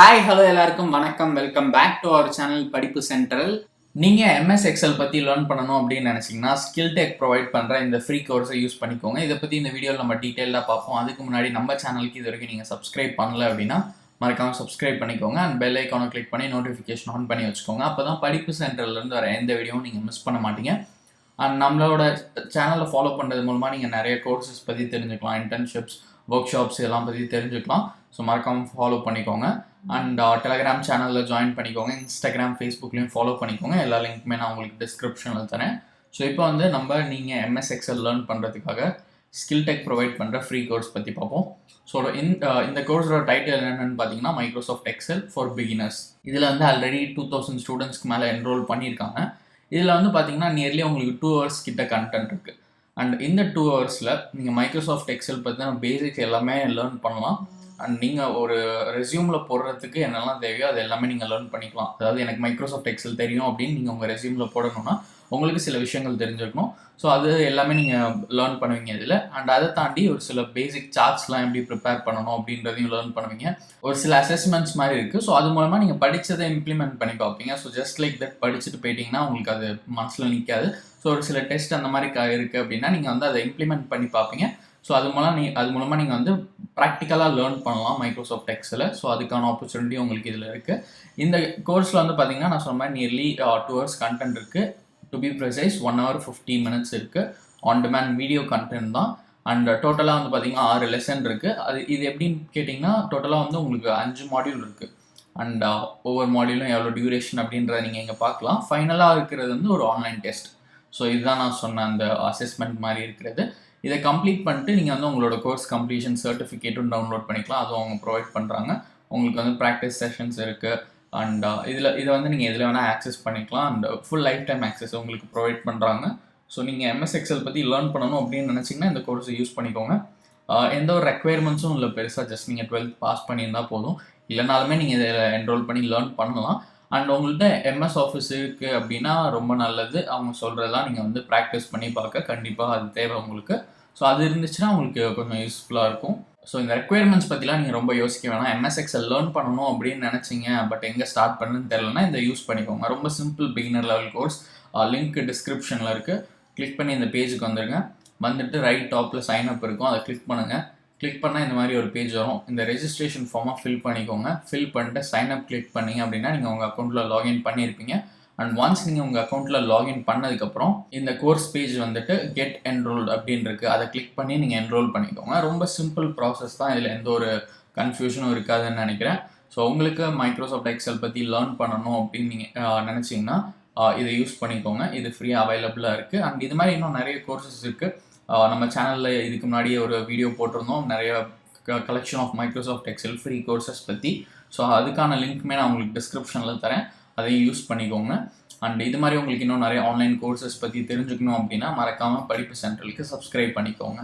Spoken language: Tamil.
ஹாய் ஹலோ எல்லாருக்கும் வணக்கம். Welcome back to our channel Padippu Central. நீங்கள் எம்எஸ் எக்ஸல் பற்றி லேர்ன் பண்ணணும் அப்படின்னு நினச்சிங்கன்னா skilltech ப்ரொவைட் பண்ணுற இந்த ஃப்ரீ கோர்ஸை யூஸ் பண்ணிக்கோங்க. இதை பற்றி இந்த வீடியோவில் நம்ம டீட்டெயிலாக பார்ப்போம். அதுக்கு முன்னாடி நம்ம சேனலுக்கு இது வரைக்கும் நீங்கள் சப்ஸ்கிரைப் பண்ணல அப்படின்னா மறக்காமல் சப்ஸ்கிரைப் பண்ணிக்கோங்க அண்ட் பெல் ஐக்கானை கிளிக் பண்ணி நோட்டிஃபிகேஷன் ஆன் பண்ணி வச்சுக்கோங்க. அப்போ தான் படிப்பு சென்டர்லேருந்து வர எந்த வீடியோவும் நீங்கள் மிஸ் பண்ண மாட்டீங்க. அண்ட் நம்மளோட சேனலை ஃபாலோ பண்ணுறது மூலமாக நீங்கள் நிறைய கோர்சஸ் பற்றி தெரிஞ்சுக்கலாம், இன்டர்ன்ஷிப்ஸ், ஒர்க் ஷாப்ஸ் இதெல்லாம் பற்றி தெரிஞ்சுக்கலாம். ஸோ மறக்காமல் ஃபாலோ பண்ணிக்கோங்க அண்ட் டெலகிராம் சேனலில் ஜாயின் பண்ணிக்கோங்க. இன்ஸ்டாகிராம், ஃபேஸ்புக்லேயும் ஃபாலோ பண்ணிக்கோங்க. எல்லா லிங்க்குமே நான் உங்களுக்கு டிஸ்கிரிப்ஷனில் தரேன். ஸோ இப்போ வந்து நீங்கள் எம்எஸ் எக்ஸல் லேர்ன் பண்ணுறதுக்காக skilltech ப்ரொவைட் பண்ணுற ஃப்ரீ கோர்ஸ் பற்றி பார்ப்போம். ஸோ இந்த கோர்ஸோட டைட்டில் என்னென்னு பார்த்தீங்கன்னா மைக்ரோசாஃப்ட் எக்ஸல் ஃபார் பிகினர்ஸ். இதில் வந்து ஆல்ரெடி 2000 ஸ்டூடெண்ட்ஸ்க்கு மேலே என்ரோல் பண்ணியிருக்காங்க. இதில் வந்து பார்த்தீங்கன்னா நியர்லி உங்களுக்கு 2 hours கிட்ட கண்டென்ட் இருக்குது. அண்ட் இந்த 2 hours நீங்கள் மைக்ரோசாஃப்ட் எக்ஸல் பற்றின பேசிக்ஸ் எல்லாமே லேர்ன் பண்ணலாம். அண்ட் நீங்கள் ஒரு ரெஸ்யூமில் போடுறதுக்கு என்னெல்லாம் தேவையோ அது எல்லாமே நீங்கள் லேர்ன் பண்ணிக்கலாம். அதாவது எனக்கு மைக்ரோசாஃப்ட் எக்ஸல் தெரியும் அப்படின்னு நீங்கள் உங்கள் ரெஸ்யூமில் போடணும்னா உங்களுக்கு சில விஷயங்கள் தெரிஞ்சிருக்கணும். ஸோ அது எல்லாமே நீங்கள் லேர்ன் பண்ணுவீங்க இதில். அண்ட் அதை தாண்டி ஒரு சில பேசிக் சார்ட்ஸ்லாம் எப்படி ப்ரிப்பேர் பண்ணணும் அப்படின்றதையும் லேர்ன் பண்ணுவீங்க. ஒரு சில அசஸ்மெண்ட்ஸ் மாதிரி இருக்குது. ஸோ அது மூலமாக நீங்கள் படித்ததை இம்ப்ளிமெண்ட் பண்ணி பார்ப்பீங்க. ஸோ ஜஸ்ட் லைக் தட் படிச்சுட்டு போயிட்டீங்கன்னா உங்களுக்கு அது மனசில் நிற்காது. ஸோ ஒரு சில டெஸ்ட் அந்த மாதிரி இருக்குது அப்படின்னா நீங்கள் வந்து அதை இம்ப்ளிமெண்ட் பண்ணி பார்ப்பீங்க. ஸோ அது மூலமாக நீங்கள் வந்து ப்ராக்டிக்கலாக லேர்ன் பண்ணலாம் மைக்ரோசாஃப்ட் எக்ஸலை. ஸோ அதுக்கான ஆப்பர்ச்சுனிட்டி உங்களுக்கு இதில் இருக்குது. இந்த கோர்ஸில் வந்து பார்த்தீங்கன்னா நான் சொன்ன மாதிரி நியர்லி 2 hours கண்டென்ட் இருக்குது. To be precise 1 hour 15 minutes இருக்குது. ஆன் டிமாண்ட் வீடியோ கண்டென்ட் தான். அண்ட் டோட்டலாக வந்து பார்த்தீங்கன்னா 6 லெசன் இருக்குது. இது எப்படின்னு கேட்டிங்கன்னா டோட்டலாக வந்து உங்களுக்கு 5 மாடியூல் இருக்குது. அண்ட் ஒவ்வொரு மாடியூலும் எவ்வளோ டியூரேஷன் அப்படின்றத நீங்கள் இங்கே பார்க்கலாம். ஃபைனலாக இருக்கிறது வந்து ஒரு ஆன்லைன் டெஸ்ட். ஸோ இதுதான் நான் சொன்ன அந்த அசஸ்மெண்ட் மாதிரி இருக்கிறது. இதை கம்ப்ளீட் பண்ணிட்டு நீங்கள் வந்து உங்களோட கோர்ஸ் கம்ப்ளீஷன் சர்டிஃபிகேட்டும் டவுன்லோட் பண்ணிக்கலாம். அதுவும் அவங்க ப்ரொவைட் பண்ணுறாங்க. உங்களுக்கு வந்து ப்ராக்டிஸ் செஷன்ஸ் இருக்குது. அண்ட் இதை வந்து நீங்கள் எதில் வேணால் ஆக்சஸ் பண்ணிக்கலாம். And full life time access உங்களுக்கு ப்ரொவைட் பண்ணுறாங்க. ஸோ நீங்கள் எம்எஸ் எக்ஸல் பற்றி லேர்ன் பண்ணணும் அப்படின்னு நினச்சிங்கன்னா இந்த கோர்ஸை யூஸ் பண்ணிக்கோங்க. எந்த ஒரு ரெக்குயர்மெண்ட்ஸும் இல்லை பெருசாக. ஜஸ்ட் நீங்கள் 12th பாஸ் பண்ணியிருந்தால் போதும். இல்லைனாலுமே நீங்கள் இதில் என்ரோல் பண்ணி லேர்ன் பண்ணலாம். அண்ட் உங்கள்கிட்ட எம்எஸ் ஆஃபீஸ் இருக்குது அப்படின்னா ரொம்ப நல்லது. அவங்க சொல்கிறதெல்லாம் நீங்கள் வந்து ப்ராக்டிஸ் பண்ணி பார்க்க கண்டிப்பாக அது தேவை உங்களுக்கு. ஸோ அது இருந்துச்சுன்னா உங்களுக்கு கொஞ்சம் யூஸ்ஃபுல்லாக இருக்கும். ஸோ இந்த ரெக்குயர்மெண்ட்ஸ் பற்றிலாம் நீங்கள் ரொம்ப யோசிக்க வேணாம். எம்எஸ் எக்ஸல் லேர்ன் பண்ணணும் அப்படின்னு நினச்சிங்க, பட் எங்கே ஸ்டார்ட் பண்ணுன்னு தெரியலனா இந்த யூஸ் பண்ணிக்கோங்க. ரொம்ப simple beginner level course. Link டிஸ்கிரிப்ஷனில் இருக்குது. கிளிக் பண்ணி இந்த பேஜுக்கு வந்துடுங்க. வந்துட்டு ரைட் டாப்பில் சைன் அப் இருக்கும், அதை கிளிக் பண்ணுங்கள். கிளிக் பண்ணால் இந்த மாதிரி ஒரு பேஜ் வரும். இந்த ரெஜிஸ்ட்ரேஷன் ஃபார்மை ஃபில் பண்ணிக்கோங்க. ஃபில் பண்ணிட்டு சைன் அப் கிளிக் பண்ணிங்க அப்படின்னா நீங்கள் உங்கள் அக்கௌண்ட்டில் லாகின் பண்ணியிருப்பீங்க. அண்ட் ஒன்ஸ் நீங்கள் உங்கள் அக்கௌண்ட்டில் லாகின் பண்ணதுக்கப்புறம் இந்த கோர்ஸ் பேஜ் வந்துட்டு கெட் என்ரோல்டு அப்படின்னு இருக்குது. அதை கிளிக் பண்ணி நீங்கள் என்ரோல் பண்ணிக்கோங்க. ரொம்ப சிம்பிள் ப்ராசஸ் தான். இதில் எந்த ஒரு கன்ஃபியூஷனும் இருக்காதுன்னு நினைக்கிறேன். ஸோ உங்களுக்கு மைக்ரோசாஃப்ட் எக்ஸல் பற்றி லேர்ன் பண்ணணும் அப்படின்னு நீங்கள் நினச்சிங்கன்னா இதை யூஸ் பண்ணிக்கோங்க. இது ஃப்ரீயாக அவைலபிளாக இருக்குது. அண்ட் இது மாதிரி இன்னும் நிறைய கோர்சஸ் இருக்குது. நம்ம சேனலில் இதுக்கு முன்னாடியே ஒரு வீடியோ போட்டிருந்தோம், நிறைய collection of Microsoft Excel free courses பற்றி. ஸோ அதுக்கான லிங்க்குமே நான் உங்களுக்கு டிஸ்கிரிப்ஷனில் தரேன், அதையும் யூஸ் பண்ணிக்கோங்க. அண்ட் இது மாதிரி உங்களுக்கு இன்னும் நிறைய ஆன்லைன் கோர்சஸ் பற்றி தெரிஞ்சுக்கணும் அப்படின்னா மறக்காமல் படிப்பு சென்ட்ரலுக்கு சப்ஸ்கிரைப் பண்ணிக்கோங்க.